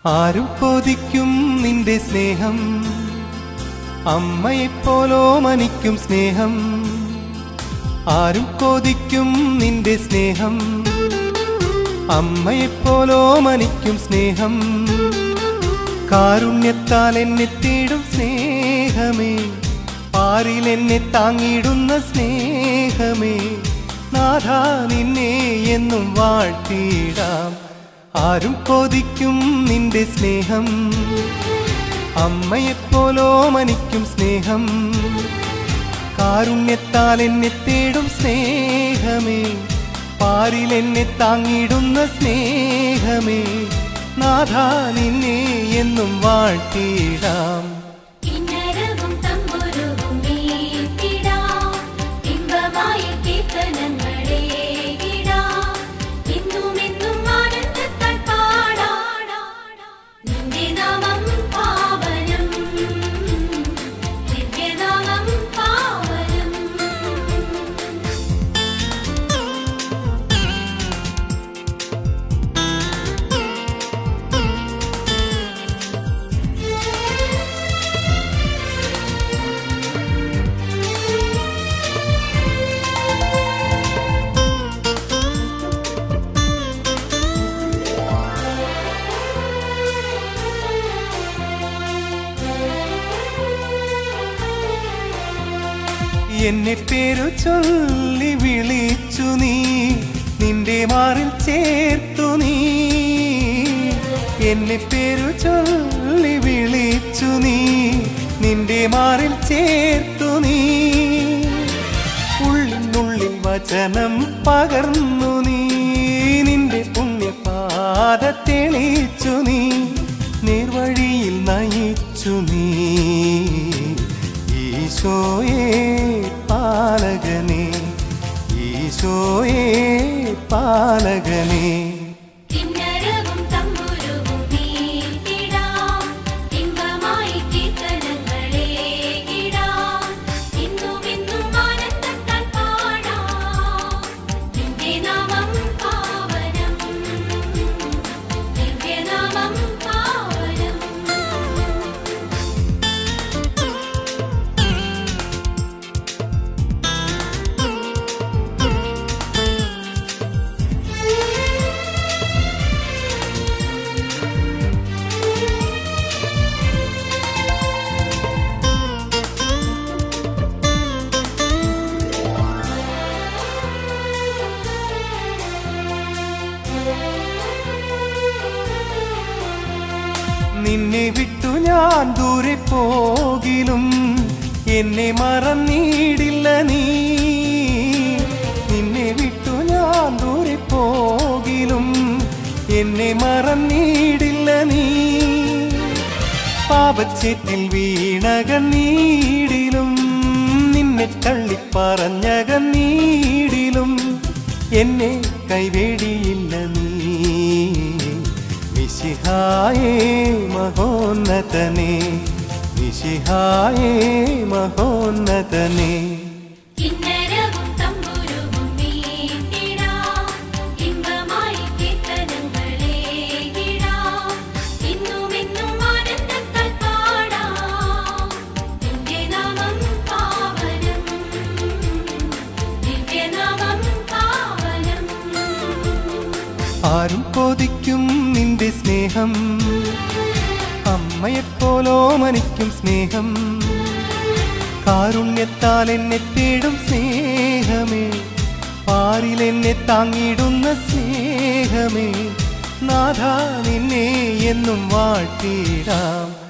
ആരും കൊതിക്കും നിന്റെ സ്നേഹം, അമ്മയെപ്പോലോമനിക്കും സ്നേഹം. ആരും കൊതിക്കും നിന്റെ സ്നേഹം, അമ്മയെപ്പോലോമനിക്കും സ്നേഹം. കാരുണ്യത്താൽ എന്നെ തേടും സ്നേഹമേ, പാരിൽ എന്നെ താങ്ങിടുന്ന സ്നേഹമേ. നാഥാ നിന്നെ എന്നും വാഴ്ത്തിടാം. ആരും കൊതിക്കും നിന്റെ സ്നേഹം, അമ്മയെപ്പോലോമനിക്കും സ്നേഹം. കാരുണ്യത്താൽ എന്നെ തേടും സ്നേഹമേ, പാരിൽ എന്നെ താങ്ങിടുന്ന സ്നേഹമേ. നാഥാ നിന്നെ എന്നും വാഴ്ത്തിടാം. എന്നെ പേരു ചൊല്ലി വിളിച്ചു നീ, നിന്റെ മാറിൽ ചേർത്തു നീ. എന്നെ പേരു ചൊല്ലി വിളിച്ചു നീ, നിന്റെ മാറിൽ ചേർത്തു നീ. ഉള്ളിനുള്ളിൽ വചനം പകർന്നു നീ, നിന്റെ പുണ്യപാത തെളിച്ചു നീ. നേർവഴിയിൽ നയിച്ചു നീ. ഈശോയേ പാലകനേ, ഈശോയേ പാലകനേ. നിന്നെ വിട്ടു ഞാൻ ദൂരെ പോകിലും എന്നെ മറന്നിടില്ല നീ. നിന്നെ വിട്ടു ഞാൻ ദൂരെ പോകിലും എന്നെ മറന്നിടില്ല നീ. പാപച്ചേറ്റിൽ വീണകന്നീടിലും നിന്നെ തള്ളിപ്പറഞ്ഞകന്നീടിലും എന്നെ കൈവേടിയില്ല നീ. മിശിഹായേ മഹോന്നതനേ, മിശിഹായേ മഹോന്നതനേ. ആരും കൊതിക്കും നിന്റെ സ്നേഹം, അമ്മയെപ്പോലോമനിക്കും സ്നേഹം. കാരുണ്യത്താൽ എന്നെ തേടും സ്നേഹമേ, പാരിൽ എന്നെ താങ്ങിടുന്ന സ്നേഹമേ. നാഥാ നിന്നെ എന്നും വാഴ്ത്തിടാം.